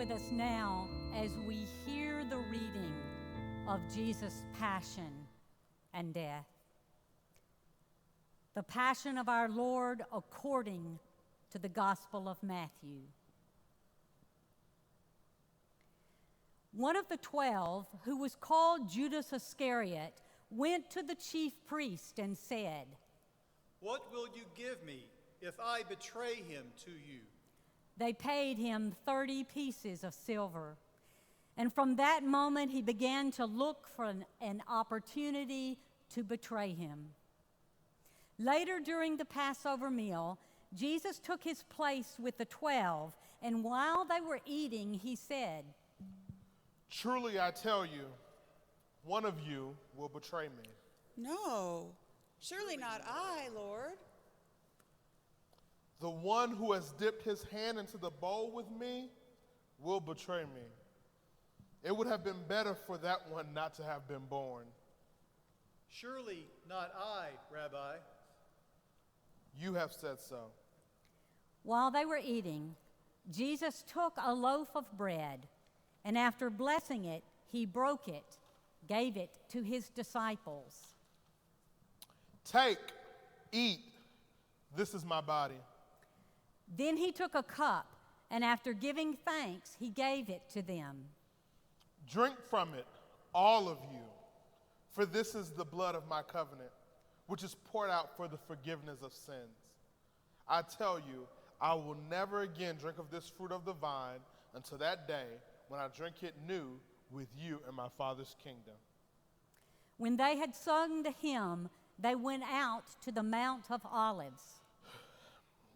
with us now as we hear the reading of Jesus' passion and death. The Passion of our Lord according to the Gospel of Matthew. One of the 12, who was called Judas Iscariot, went to the chief priest and said, "What will you give me if I betray him to you?" They paid him 30 pieces of silver. And from that moment, he began to look for an opportunity to betray him. Later, during the Passover meal, Jesus took his place with the 12, and while they were eating, he said, "Truly I tell you, one of you will betray me." "No, surely not I, Lord." "The one who has dipped his hand into the bowl with me will betray me. It would have been better for that one not to have been born." "Surely not I, Rabbi." "You have said so." While they were eating, Jesus took a loaf of bread, and after blessing it, he broke it, gave it to his disciples. "Take, eat, this is my body." Then he took a cup, and after giving thanks, he gave it to them. "Drink from it, all of you, for this is the blood of my covenant, which is poured out for the forgiveness of sins. I tell you, I will never again drink of this fruit of the vine until that day when I drink it new with you in my Father's kingdom." When they had sung the hymn, they went out to the Mount of Olives.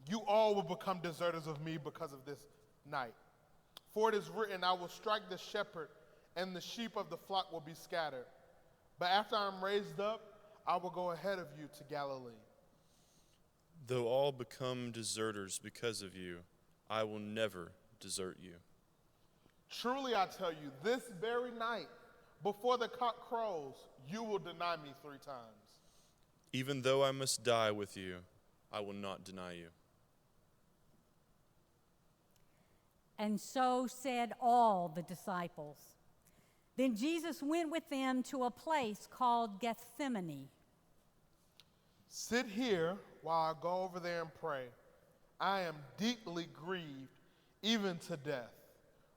"You all will become deserters of me because of this night. For it is written, I will strike the shepherd, and the sheep of the flock will be scattered. But after I am raised up, I will go ahead of you to Galilee." Though all become deserters because of you, I will never desert you. "Truly I tell you, this very night, before the cock crows, you will deny me 3 times. Even though I must die with you, I will not deny you." And so said all the disciples. Then Jesus went with them to a place called Gethsemane. "Sit here while I go over there and pray. I am deeply grieved, even to death.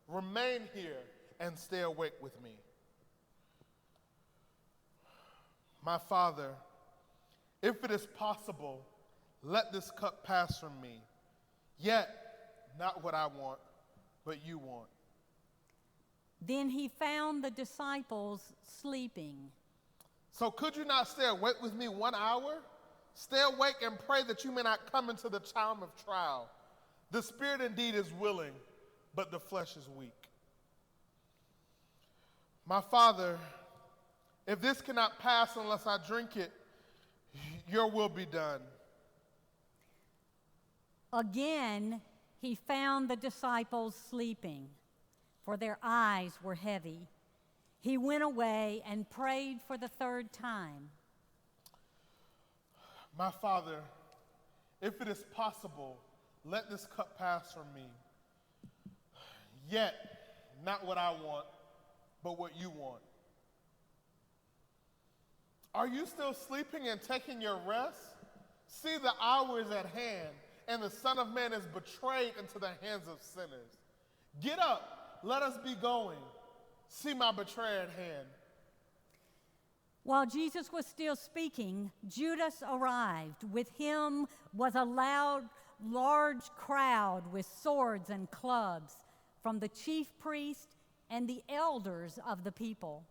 Remain here and stay awake with me." "My Father, if it is possible, let this cup pass from me. Yet, not what I want, but you want." Then he found the disciples sleeping. "So could you not stay awake with me 1 hour? Stay awake and pray that you may not come into the time of trial. The spirit indeed is willing, but the flesh is weak." "My Father, if this cannot pass unless I drink it, your will be done." Again, he found the disciples sleeping, for their eyes were heavy. He went away and prayed for the 3rd time. "My Father, if it is possible, let this cup pass from me. Yet, not what I want, but what you want." "Are you still sleeping and taking your rest? See, the hour is at hand, and the Son of Man is betrayed into the hands of sinners. Get up, let us be going. See my betrayer at hand." While Jesus was still speaking, Judas arrived. With him was a large crowd with swords and clubs from the chief priest and the elders of the people.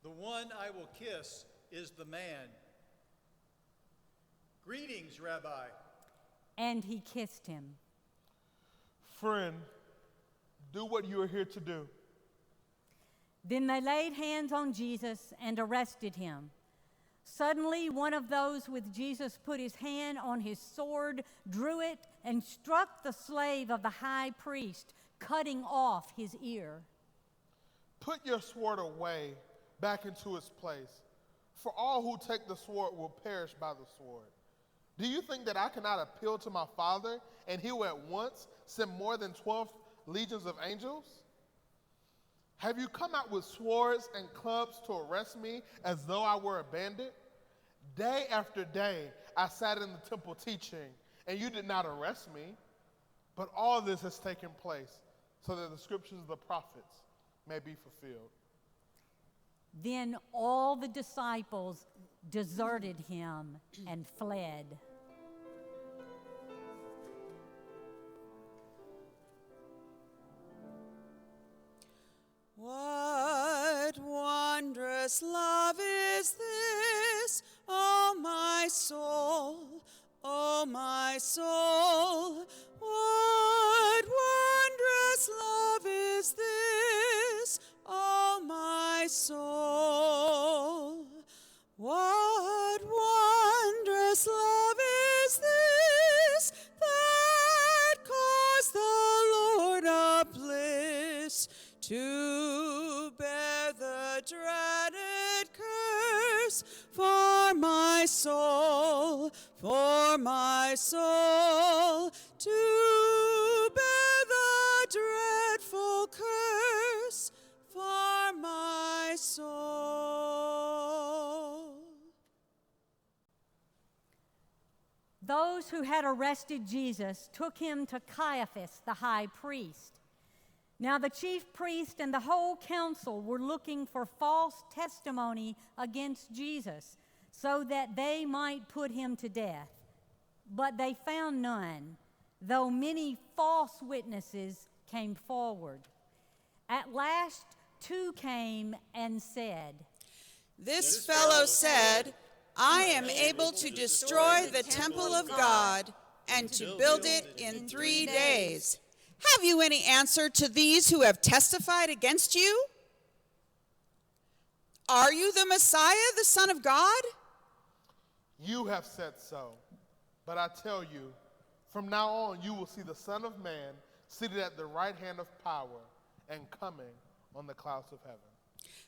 "The one I will kiss is the man. Greetings, Rabbi." And he kissed him. "Friend, do what you are here to do." Then they laid hands on Jesus and arrested him. Suddenly, one of those with Jesus put his hand on his sword, drew it, and struck the slave of the high priest, cutting off his ear. "Put your sword away back into its place, for all who take the sword will perish by the sword. Do you think that I cannot appeal to my Father, and he will at once send more than 12 legions of angels? Have you come out with swords and clubs to arrest me as though I were a bandit? Day after day, I sat in the temple teaching, and you did not arrest me. But all this has taken place so that the scriptures of the prophets may be fulfilled. Then all the disciples deserted him and fled. What wondrous love is this, O my soul, O my soul? What wondrous love is this, O my soul? What wondrous love is this that caused the Lord of bliss to bear the dreaded curse for my soul, to bear the dreadful curse for my soul. Those who had arrested Jesus took him to Caiaphas, the high priest. Now the chief priest and the whole council were looking for false testimony against Jesus, so that they might put him to death. But they found none, though many false witnesses came forward. At last 2 came and said, This fellow said, I am able to destroy the temple of God and to build it in 3 days. Have you any answer to these who have testified against you? Are you the Messiah, the Son of God? You have said so. But I tell you, from now on you will see the Son of Man seated at the right hand of power and coming on the clouds of heaven.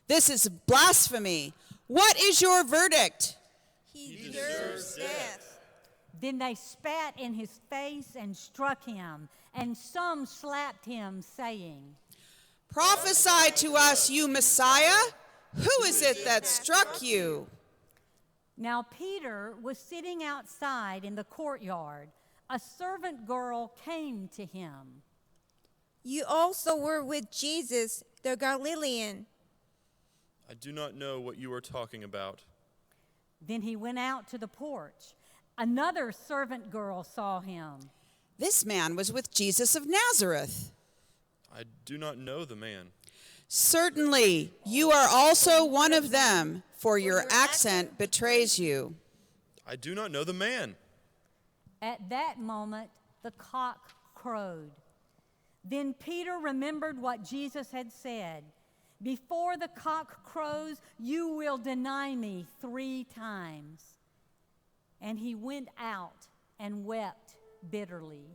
This is blasphemy. What is your verdict? He deserves death. Then they spat in his face and struck him, and some slapped him, saying, Prophesy to us, you Messiah. Who is it that struck you? Now Peter was sitting outside in the courtyard. A servant girl came to him. You also were with Jesus, the Galilean. I do not know what you are talking about. Then he went out to the porch. Another servant girl saw him. This man was with Jesus of Nazareth. I do not know the man. Certainly, you are also one of them, for your accent betrays you. I do not know the man. At that moment, the cock crowed. Then Peter remembered what Jesus had said. Before the cock crows, you will deny me 3 times. And he went out and wept bitterly.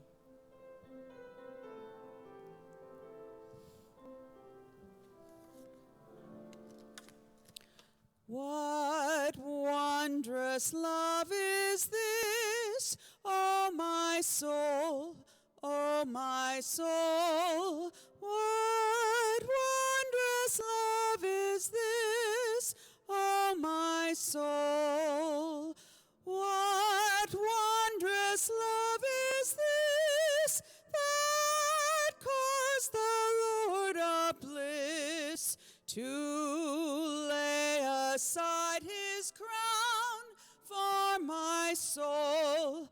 What wondrous love is this, O my soul, O my soul? What wondrous love is this, O my soul? What wondrous love is this that caused the Lord of bliss to lay aside his crown for my soul,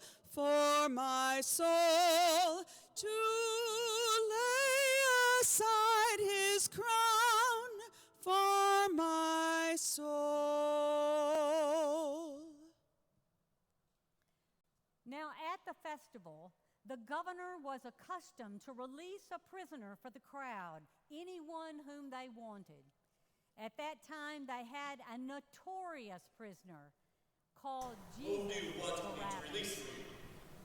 to lay aside his crown for my soul. Now at the festival, the governor was accustomed to release a prisoner for the crowd, anyone whom they wanted. At that time, they had a notorious prisoner called Jesus. Whom do you want me to release for you?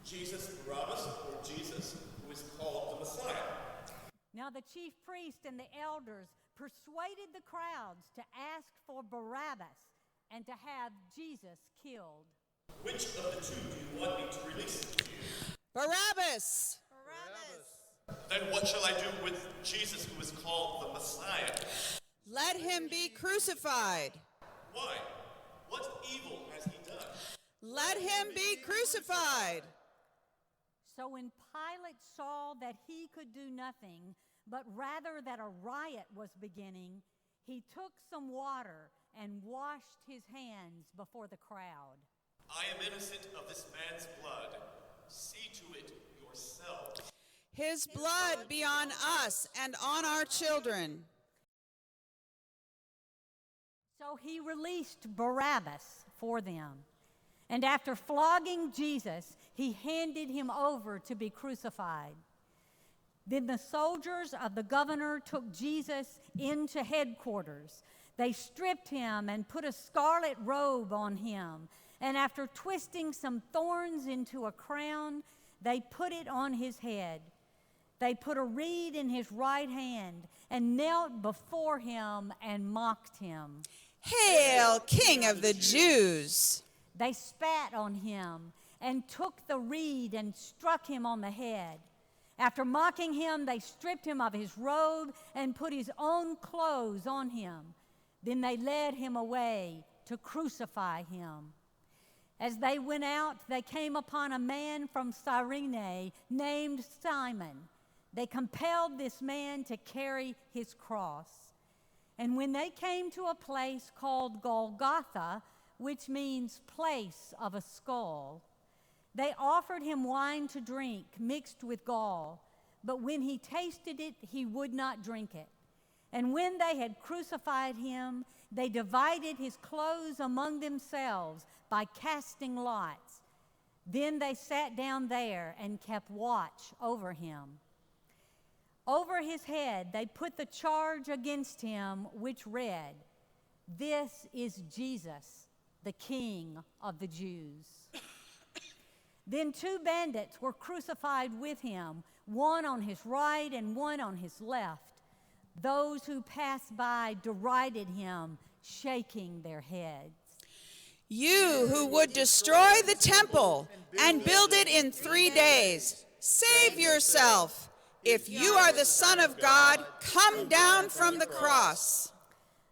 Jesus Barabbas or Jesus who is called the Messiah? Now the chief priest and the elders persuaded the crowds to ask for Barabbas and to have Jesus killed. Which of the 2 do you want me to release to you? Barabbas! Then what shall I do with Jesus who is called the Messiah? Let him be crucified. Why? What evil has he done? Let him be crucified. So when Pilate saw that he could do nothing, but rather that a riot was beginning, he took some water and washed his hands before the crowd. I am innocent of this man's blood. See to it yourselves. His blood be on us and on our children. So he released Barabbas for them. And after flogging Jesus, he handed him over to be crucified. Then the soldiers of the governor took Jesus into headquarters. They stripped him and put a scarlet robe on him. And after twisting some thorns into a crown, they put it on his head. They put a reed in his right hand and knelt before him and mocked him. Hail, King of the Jews! They spat on him and took the reed and struck him on the head. After mocking him, they stripped him of his robe and put his own clothes on him. Then they led him away to crucify him. As they went out, they came upon a man from Cyrene named Simon. They compelled this man to carry his cross. And when they came to a place called Golgotha, which means place of a skull, they offered him wine to drink mixed with gall. But when he tasted it, he would not drink it. And when they had crucified him, they divided his clothes among themselves by casting lots. Then they sat down there and kept watch over him. Over his head they put the charge against him, which read, "This is Jesus, the King of the Jews." Then 2 bandits were crucified with him, one on his right and one on his left. Those who passed by derided him, shaking their heads. You who would destroy the temple and build it in 3 days, save yourself. If you are the Son of God, come down from the cross.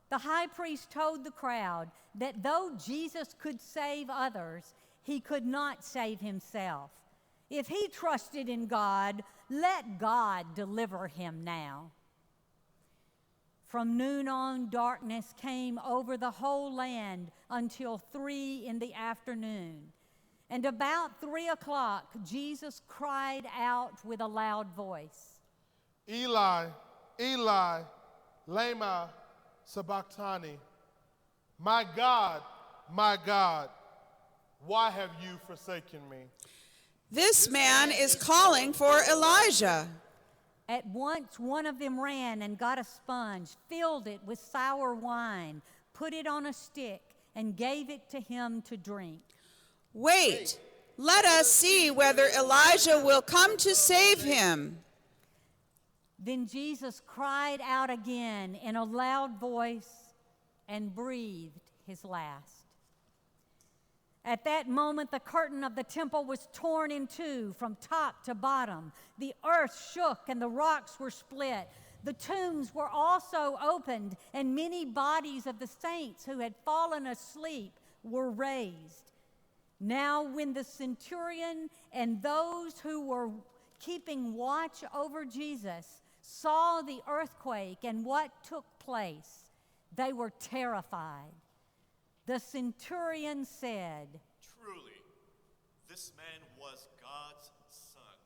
The high priest told the crowd that though Jesus could save others, he could not save himself. If he trusted in God, let God deliver him now. From noon on, darkness came over the whole land until 3 p.m. And about 3 o'clock, Jesus cried out with a loud voice, Eli, Eli, lema sabachthani. My God, why have you forsaken me? This man is calling for Elijah. At once one of them ran and got a sponge, filled it with sour wine, put it on a stick, and gave it to him to drink. Wait, let us see whether Elijah will come to save him. Then Jesus cried out again in a loud voice and breathed his last. At that moment, the curtain of the temple was torn in two from top to bottom. The earth shook and the rocks were split. The tombs were also opened, and many bodies of the saints who had fallen asleep were raised. Now, when the centurion and those who were keeping watch over Jesus saw the earthquake and what took place, they were terrified. The centurion said, Truly, this man was God's son.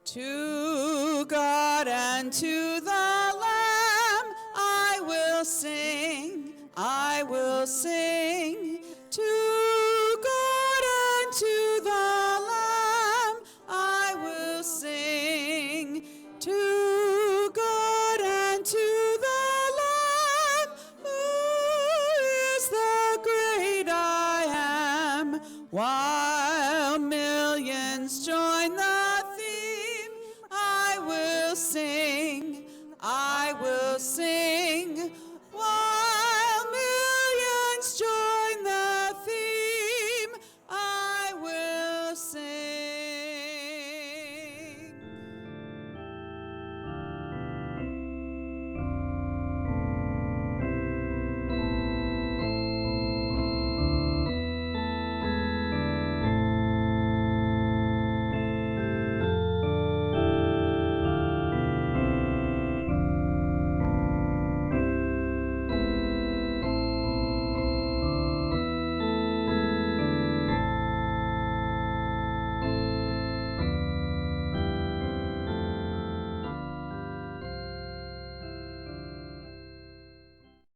To God and to the Lamb I will sing, I will sing. To God and to the Lamb I will sing. To God and to the Lamb, who is the great I am. While millions join the theme, I will sing, I will sing.